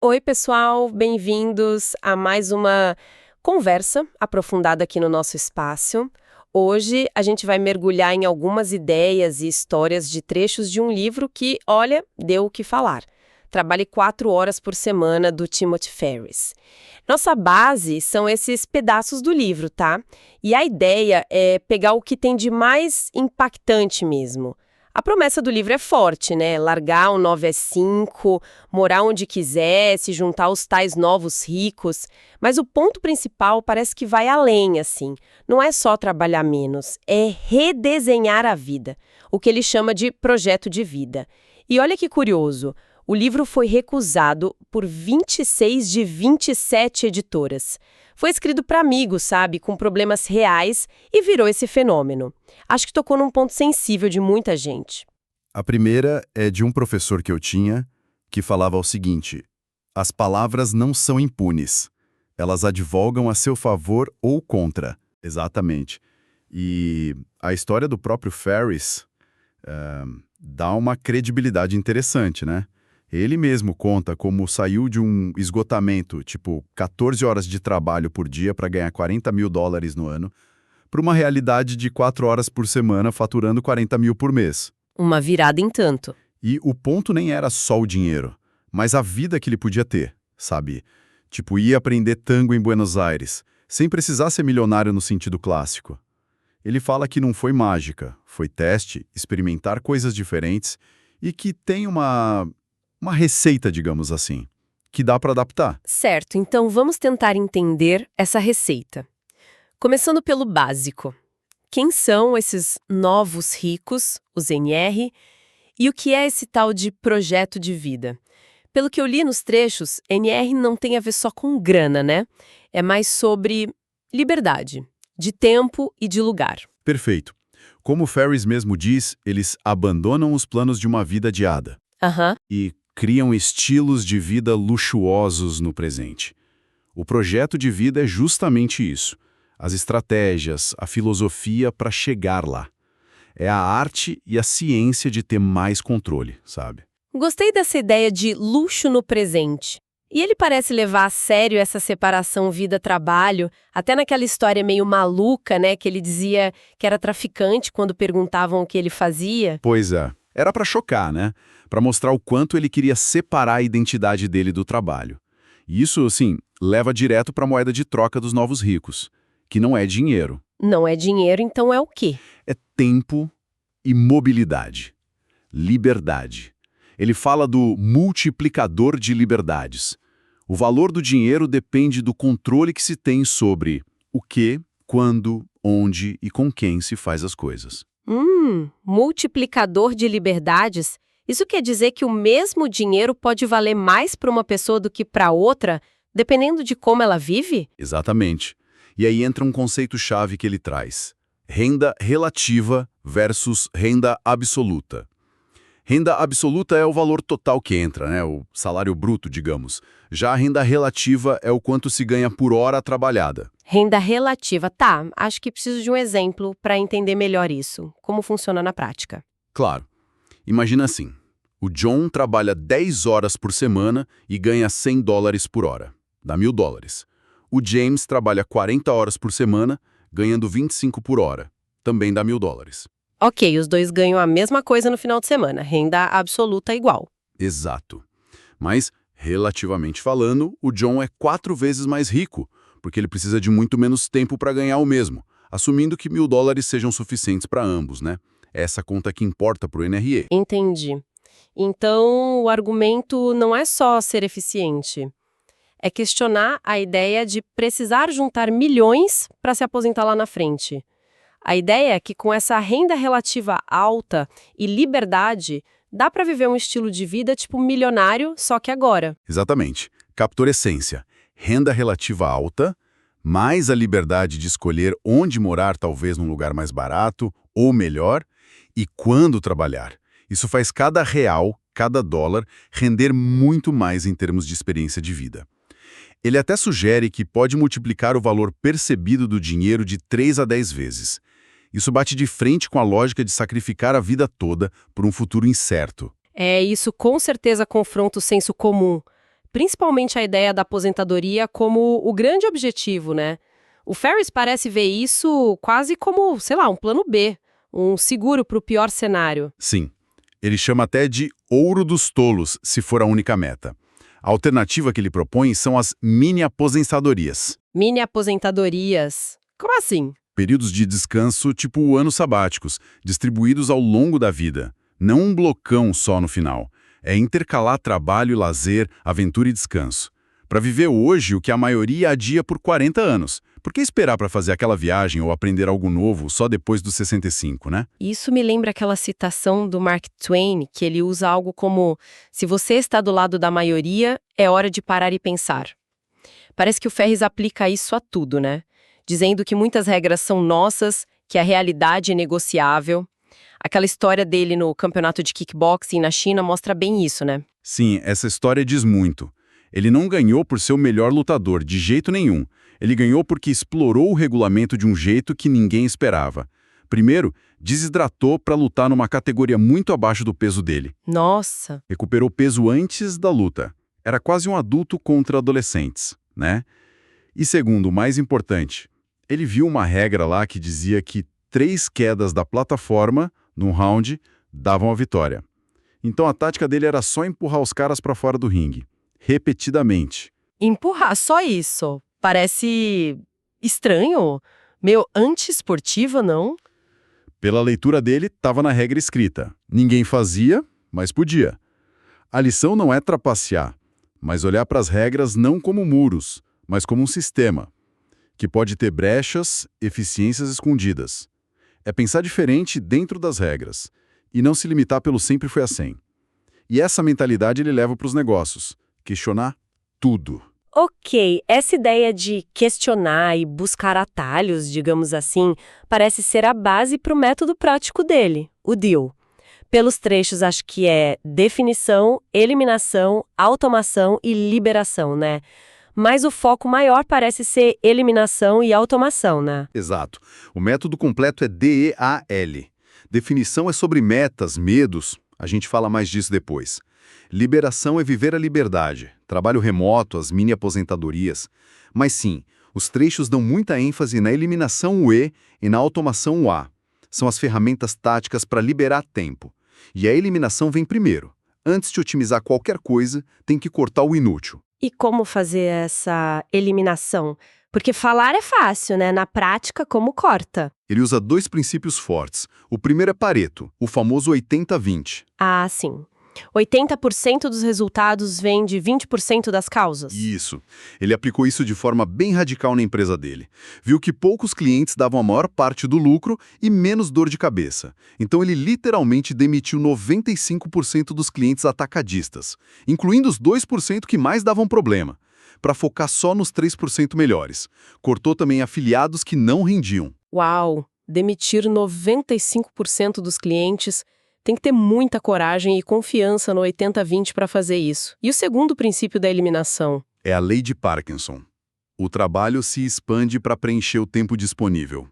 Oi, pessoal, bem-vindos a mais uma conversa aprofundada aqui no nosso espaço. Hoje a gente vai mergulhar em algumas ideias e histórias de trechos de um livro que, olha, deu o que falar. Trabalhe 4 horas por semana, do Timothy Ferriss. Nossa base são esses pedaços do livro, tá? E a ideia é pegar o que tem de mais impactante mesmo. A promessa do livro é forte, né? Largar o 9 às 5, morar onde quiser, se juntar aos tais novos ricos. Mas o ponto principal parece que vai além, assim. Não é só trabalhar menos, é redesenhar a vida. O que ele chama de projeto de vida. E olha que curioso, o livro foi recusado por 26 de 27 editoras. Foi escrito para amigos, sabe, com problemas reais e virou esse fenômeno. Acho que tocou num ponto sensível de muita gente. A primeira é de um professor que eu tinha, que falava o seguinte: as palavras não são impunes. Elas advogam a seu favor ou contra. Exatamente. E a história do próprio Ferriss dá uma credibilidade interessante, né? Ele mesmo conta como saiu de um esgotamento, tipo 14 horas de trabalho por dia para ganhar $40.000 no ano, para uma realidade de 4 horas por semana faturando 40 mil por mês. Uma virada em tanto. E o ponto nem era só o dinheiro, mas a vida que ele podia ter, sabe? Tipo, ir aprender tango em Buenos Aires, sem precisar ser milionário no sentido clássico. Ele fala que não foi mágica, foi teste, experimentar coisas diferentes e que tem uma receita, digamos assim, que dá para adaptar. Certo, então vamos tentar entender essa receita. Começando pelo básico. Quem são esses novos ricos, os NR, e o que é esse tal de projeto de vida? Pelo que eu li nos trechos, NR não tem a ver só com grana, né? É mais sobre liberdade, de tempo e de lugar. Perfeito. Como Ferriss mesmo diz, eles abandonam os planos de uma vida adiada Aham. e criam estilos de vida luxuosos no presente. O projeto de vida é justamente isso. As estratégias, a filosofia para chegar lá. É a arte e a ciência de ter mais controle, sabe? Gostei dessa ideia de luxo no presente. E ele parece levar a sério essa separação vida-trabalho, até naquela história meio maluca, né, que ele dizia que era traficante quando perguntavam o que ele fazia. Pois é. Era para chocar, né? Para mostrar o quanto ele queria separar a identidade dele do trabalho. E isso, assim, leva direto para a moeda de troca dos novos ricos, que não é dinheiro. Não é dinheiro, então é o quê? É tempo e mobilidade. Liberdade. Ele fala do multiplicador de liberdades. O valor do dinheiro depende do controle que se tem sobre o que, quando, onde e com quem se faz as coisas. Multiplicador de liberdades? Isso quer dizer que o mesmo dinheiro pode valer mais para uma pessoa do que para outra, dependendo de como ela vive? Exatamente. E aí entra um conceito-chave que ele traz: renda relativa versus renda absoluta. Renda absoluta é o valor total que entra, né? O salário bruto, digamos. Já a renda relativa é o quanto se ganha por hora trabalhada. Renda relativa. Tá, acho que preciso de um exemplo para entender melhor isso. Como funciona na prática. Claro. Imagina assim: o John trabalha 10 horas por semana e ganha $100 por hora. Dá $1.000. O James trabalha 40 horas por semana, ganhando 25 por hora. Também dá $1.000. Ok, os dois ganham a mesma coisa no final de semana. Renda absoluta igual. Exato. Mas, relativamente falando, o John é 4 vezes mais rico, porque ele precisa de muito menos tempo para ganhar o mesmo, assumindo que $1.000 sejam suficientes para ambos, né? Essa conta que importa para o NRE. Entendi. Então, o argumento não é só ser eficiente. É questionar a ideia de precisar juntar milhões para se aposentar lá na frente. A ideia é que com essa renda relativa alta e liberdade, dá para viver um estilo de vida tipo milionário, só que agora. Exatamente. Captura essência. Renda relativa alta, mais a liberdade de escolher onde morar, talvez num lugar mais barato ou melhor, e quando trabalhar. Isso faz cada real, cada dólar, render muito mais em termos de experiência de vida. Ele até sugere que pode multiplicar o valor percebido do dinheiro de 3 a 10 vezes. Isso bate de frente com a lógica de sacrificar a vida toda por um futuro incerto. Isso com certeza confronta o senso comum. principalmente a ideia da aposentadoria como o grande objetivo, né? O Ferris parece ver isso quase como, sei lá, um plano B, um seguro para o pior cenário. Sim. Ele chama até de ouro dos tolos, se for a única meta. A alternativa que ele propõe são as mini-aposentadorias. Mini-aposentadorias. Como assim? Períodos de descanso tipo anos sabáticos, distribuídos ao longo da vida. Não um blocão só no final. É intercalar trabalho e lazer, aventura e descanso. Para viver hoje o que a maioria adia por 40 anos. Por que esperar para fazer aquela viagem ou aprender algo novo só depois dos 65, né? Isso me lembra aquela citação do Mark Twain, que ele usa algo como: se você está do lado da maioria, é hora de parar e pensar. Parece que o Ferris aplica isso a tudo, né? Dizendo que muitas regras são nossas, que a realidade é negociável. Aquela história dele no campeonato de kickboxing na China mostra bem isso, né? Sim, essa história diz muito. Ele não ganhou por ser o melhor lutador, de jeito nenhum. Ele ganhou porque explorou o regulamento de um jeito que ninguém esperava. Primeiro, desidratou para lutar numa categoria muito abaixo do peso dele. Nossa! Recuperou peso antes da luta. Era quase um adulto contra adolescentes, né? E segundo, o mais importante, ele viu uma regra lá que dizia que 3 quedas da plataforma, num round, davam a vitória. Então a tática dele era só empurrar os caras para fora do ringue. Repetidamente. Empurrar, só isso. Parece estranho, meio anti-esportiva, não? Pela leitura dele, estava na regra escrita. Ninguém fazia, mas podia. A lição não é trapacear, mas olhar para as regras não como muros, mas como um sistema, que pode ter brechas, eficiências escondidas. É pensar diferente dentro das regras, e não se limitar pelo sempre foi assim. E essa mentalidade ele leva para os negócios, questionar tudo. Ok, essa ideia de questionar e buscar atalhos, digamos assim, parece ser a base para o método prático dele, o DEAL. Pelos trechos, acho que é definição, eliminação, automação e liberação, né? Mas o foco maior parece ser eliminação e automação, né? Exato. O método completo é DEAL. Definição é sobre metas, medos, a gente fala mais disso depois. Liberação é viver a liberdade, trabalho remoto, as mini-aposentadorias. Mas sim, os trechos dão muita ênfase na eliminação o E e na automação o A. São as ferramentas táticas para liberar tempo. E a eliminação vem primeiro. Antes de otimizar qualquer coisa, tem que cortar o inútil. E como fazer essa eliminação? Porque falar é fácil, né? Na prática, como corta? Ele usa 2 princípios fortes. O primeiro é Pareto, o famoso 80-20. Ah, sim. 80% dos resultados vêm de 20% das causas. Isso. Ele aplicou isso de forma bem radical na empresa dele. Viu que poucos clientes davam a maior parte do lucro e menos dor de cabeça. Então ele literalmente demitiu 95% dos clientes atacadistas, incluindo os 2% que mais davam problema, para focar só nos 3% melhores. Cortou também afiliados que não rendiam. Uau! Demitir 95% dos clientes. Tem que ter muita coragem e confiança no 80-20 para fazer isso. E o segundo princípio da eliminação? É a lei de Parkinson. O trabalho se expande para preencher o tempo disponível.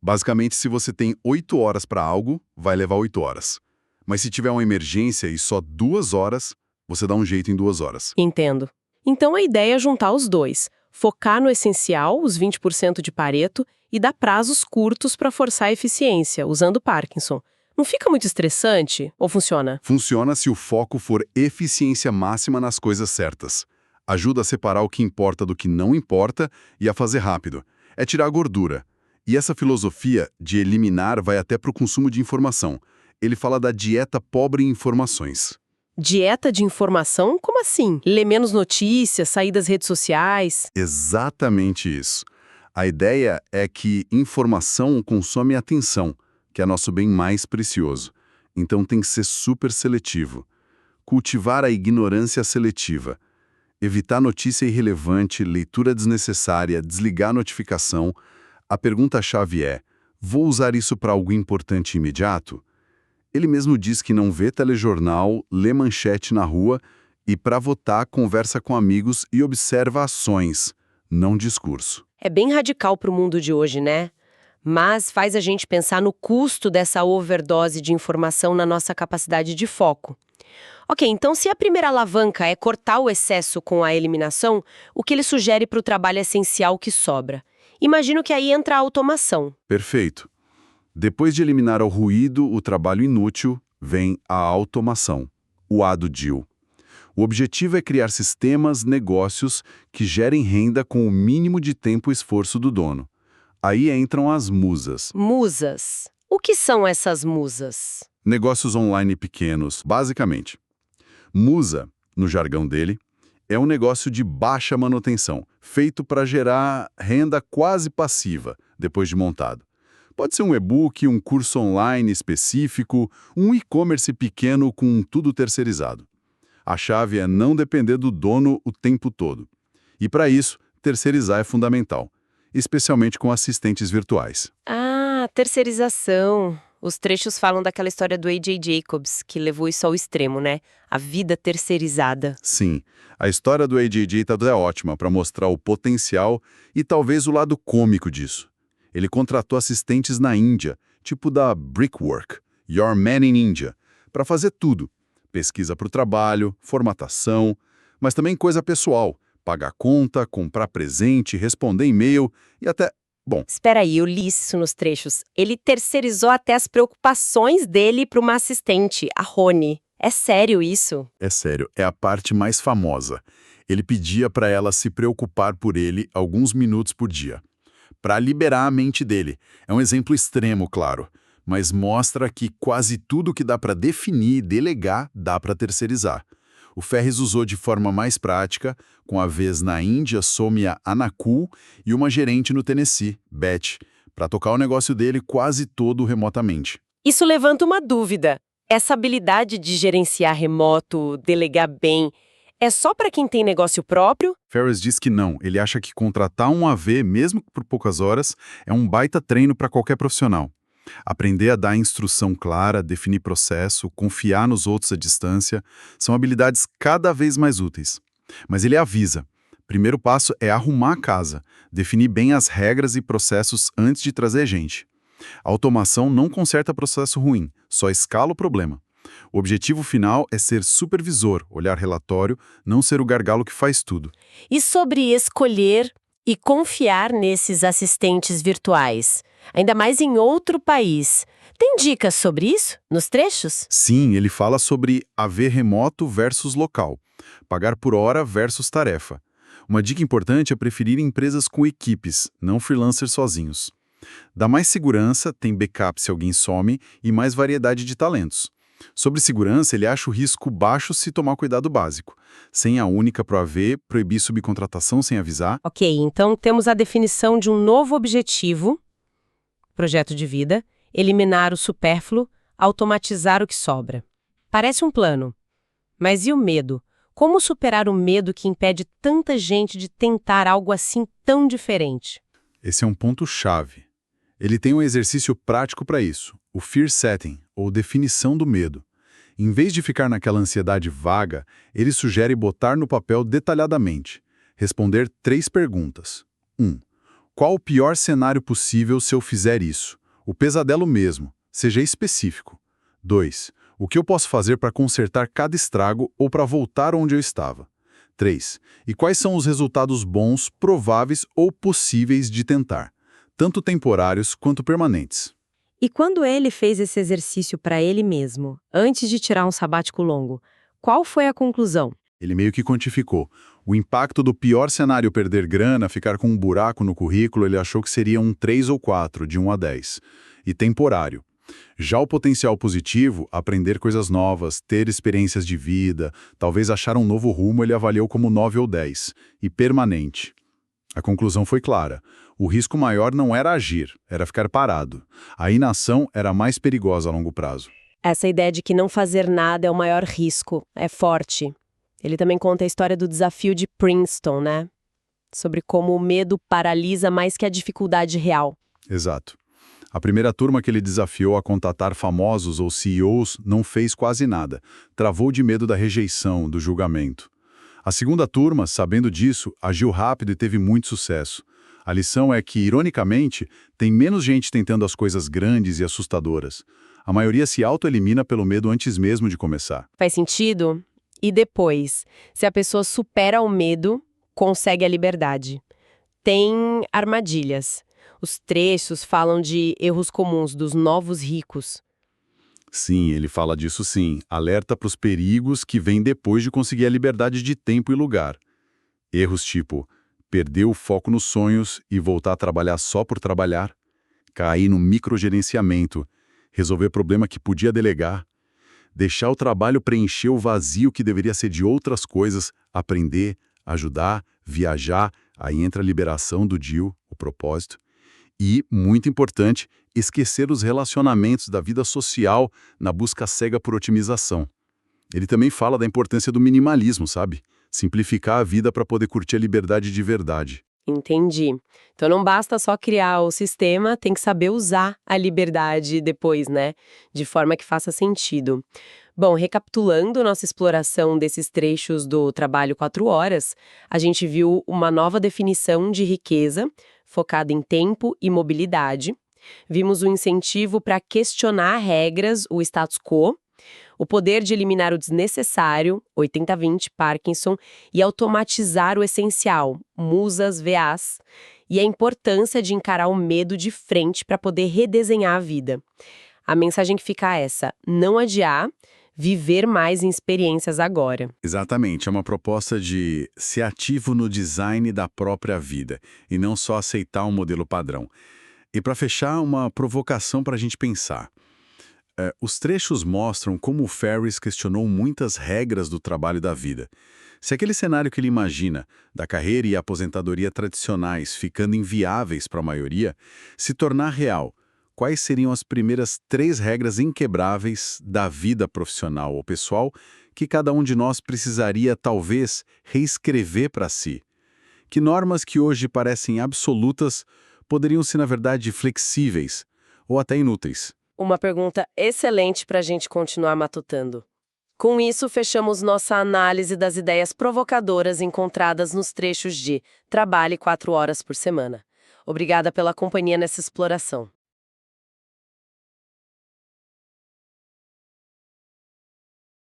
Basicamente, se você tem 8 horas para algo, vai levar 8 horas. Mas se tiver uma emergência e só 2 horas, você dá um jeito em 2 horas. Entendo. Então a ideia é juntar os dois. Focar no essencial, os 20% de Pareto, e dar prazos curtos para forçar a eficiência, usando Parkinson. Não fica muito estressante? Ou funciona? Funciona se o foco for eficiência máxima nas coisas certas. Ajuda a separar o que importa do que não importa e a fazer rápido. É tirar a gordura. E essa filosofia de eliminar vai até para o consumo de informação. Ele fala da dieta pobre em informações. Dieta de informação? Como assim? Ler menos notícias, sair das redes sociais? Exatamente isso. A ideia é que informação consome atenção, que é nosso bem mais precioso. Então tem que ser super seletivo. Cultivar a ignorância seletiva. Evitar notícia irrelevante, leitura desnecessária, desligar a notificação. A pergunta-chave é: vou usar isso para algo importante e imediato? Ele mesmo diz que não vê telejornal, lê manchete na rua e, para votar, conversa com amigos e observa ações, não discurso. É bem radical para o mundo de hoje, né? Mas faz a gente pensar no custo dessa overdose de informação na nossa capacidade de foco. Ok, então se a primeira alavanca é cortar o excesso com a eliminação, o que ele sugere para o trabalho essencial que sobra? Imagino que aí entra a automação. Perfeito. Depois de eliminar o ruído, o trabalho inútil, vem a automação, o A do DIL. O objetivo é criar sistemas, negócios que gerem renda com o mínimo de tempo e esforço do dono. Aí entram as musas. Musas. O que são essas musas? Negócios online pequenos, basicamente. Musa, no jargão dele, é um negócio de baixa manutenção, feito para gerar renda quase passiva, depois de montado. Pode ser um e-book, um curso online específico, um e-commerce pequeno com tudo terceirizado. A chave é não depender do dono o tempo todo. E para isso, terceirizar é fundamental, especialmente com assistentes virtuais. Ah, terceirização. Os trechos falam daquela história do A.J. Jacobs, que levou isso ao extremo, né? A vida terceirizada. Sim, a história do A.J. Jacobs é ótima para mostrar o potencial e talvez o lado cômico disso. Ele contratou assistentes na Índia, tipo da Brickwork, Your Man in India, para fazer tudo. Pesquisa para o trabalho, formatação, mas também coisa pessoal, pagar conta, comprar presente, responder e-mail e até... Bom, Espera aí, eu li isso nos trechos. Ele terceirizou até as preocupações dele para uma assistente, a Rony. É sério isso? é sério, é a parte mais famosa. Ele pedia para ela se preocupar por ele alguns minutos por dia, para liberar a mente dele. É um exemplo extremo, claro, mas mostra que quase tudo que dá para definir e delegar dá para terceirizar. O Ferris usou de forma mais prática, com a vez na Índia, Soumya Anakul e uma gerente no Tennessee, Beth, para tocar o negócio dele quase todo remotamente. Isso levanta uma dúvida. Essa habilidade de gerenciar remoto, delegar bem, é só para quem tem negócio próprio? Ferris diz que não, ele acha que contratar um AV, mesmo por poucas horas, é um baita treino para qualquer profissional. Aprender a dar instrução clara, definir processo, confiar nos outros à distância, são habilidades cada vez mais úteis. Mas ele avisa, primeiro passo é arrumar a casa, definir bem as regras e processos antes de trazer gente. A automação não conserta processo ruim, só escala o problema. O objetivo final é ser supervisor, olhar relatório, não ser o gargalo que faz tudo. E sobre escolher e confiar nesses assistentes virtuais, ainda mais em outro país. Tem dicas sobre isso nos trechos? Sim, ele fala sobre AV remoto versus local, pagar por hora versus tarefa. Uma dica importante é preferir empresas com equipes, não freelancers sozinhos. Dá mais segurança, tem backup se alguém some e mais variedade de talentos. Sobre segurança, ele acha o risco baixo se tomar cuidado básico. Senha única pro AV, proibir subcontratação sem avisar. Ok, então temos a definição de um novo objetivo, projeto de vida, eliminar o supérfluo, automatizar o que sobra. Parece um plano. Mas e o medo? Como superar o medo que impede tanta gente de tentar algo assim tão diferente? Esse é um ponto-chave. Ele tem um exercício prático para isso, o Fear Setting, ou definição do medo. Em vez de ficar naquela ansiedade vaga, ele sugere botar no papel detalhadamente, responder 3 perguntas. 1. Qual o pior cenário possível se eu fizer isso? O pesadelo mesmo, seja específico. 2. O que eu posso fazer para consertar cada estrago ou para voltar onde eu estava? 3. E quais são os resultados bons, prováveis ou possíveis de tentar, tanto temporários quanto permanentes? E quando ele fez esse exercício para ele mesmo, antes de tirar um sabático longo, qual foi a conclusão? Ele meio que quantificou. O impacto do pior cenário perder grana, ficar com um buraco no currículo, ele achou que seria um 3 ou 4, de 1 a 10. E temporário. Já o potencial positivo, aprender coisas novas, ter experiências de vida, talvez achar um novo rumo, ele avaliou como 9 ou 10. E permanente. A conclusão foi clara. O risco maior não era agir, era ficar parado. A inação era mais perigosa a longo prazo. Essa ideia de que não fazer nada é o maior risco é forte. Ele também conta a história do desafio de Princeton, né? Sobre como o medo paralisa mais que a dificuldade real. Exato. A primeira turma que ele desafiou a contatar famosos ou CEOs não fez quase nada. Travou de medo da rejeição, do julgamento. A segunda turma, sabendo disso, agiu rápido e teve muito sucesso. A lição é que, ironicamente, tem menos gente tentando as coisas grandes e assustadoras. A maioria se autoelimina pelo medo antes mesmo de começar. Faz sentido? E depois, se a pessoa supera o medo, consegue a liberdade. Tem armadilhas. Os trechos falam de erros comuns dos novos ricos. Sim, ele fala disso sim. Alerta para os perigos que vêm depois de conseguir a liberdade de tempo e lugar. Erros tipo perder o foco nos sonhos e voltar a trabalhar só por trabalhar, cair no microgerenciamento, resolver problema que podia delegar, deixar o trabalho preencher o vazio que deveria ser de outras coisas, aprender, ajudar, viajar, aí entra a liberação do DIU, o propósito. E, muito importante, esquecer os relacionamentos da vida social na busca cega por otimização. Ele também fala da importância do minimalismo, sabe? Simplificar a vida para poder curtir a liberdade de verdade. Entendi. Então não basta só criar o sistema, tem que saber usar a liberdade depois, né? De forma que faça sentido. Bom, recapitulando nossa exploração desses trechos do Trabalho 4 Horas, a gente viu uma nova definição de riqueza, focada em tempo e mobilidade. Vimos o incentivo para questionar regras, o status quo, o poder de eliminar o desnecessário, 80-20, Parkinson, e automatizar o essencial, musas, VAs, e a importância de encarar o medo de frente para poder redesenhar a vida. A mensagem que fica é essa: não adiar, viver mais em experiências agora. Exatamente, é uma proposta de ser ativo no design da própria vida e não só aceitar um modelo padrão. E para fechar, uma provocação para a gente pensar. Os trechos mostram como o Ferris questionou muitas regras do trabalho e da vida. Se aquele cenário que ele imagina, da carreira e aposentadoria tradicionais ficando inviáveis para a maioria, se tornar real, quais seriam as primeiras 3 regras inquebráveis da vida profissional ou pessoal que cada um de nós precisaria, talvez, reescrever para si? Que normas que hoje parecem absolutas poderiam ser, na verdade, flexíveis ou até inúteis? Uma pergunta excelente para a gente continuar matutando. Com isso, fechamos nossa análise das ideias provocadoras encontradas nos trechos de Trabalhe 4 horas por semana. Obrigada pela companhia nessa exploração.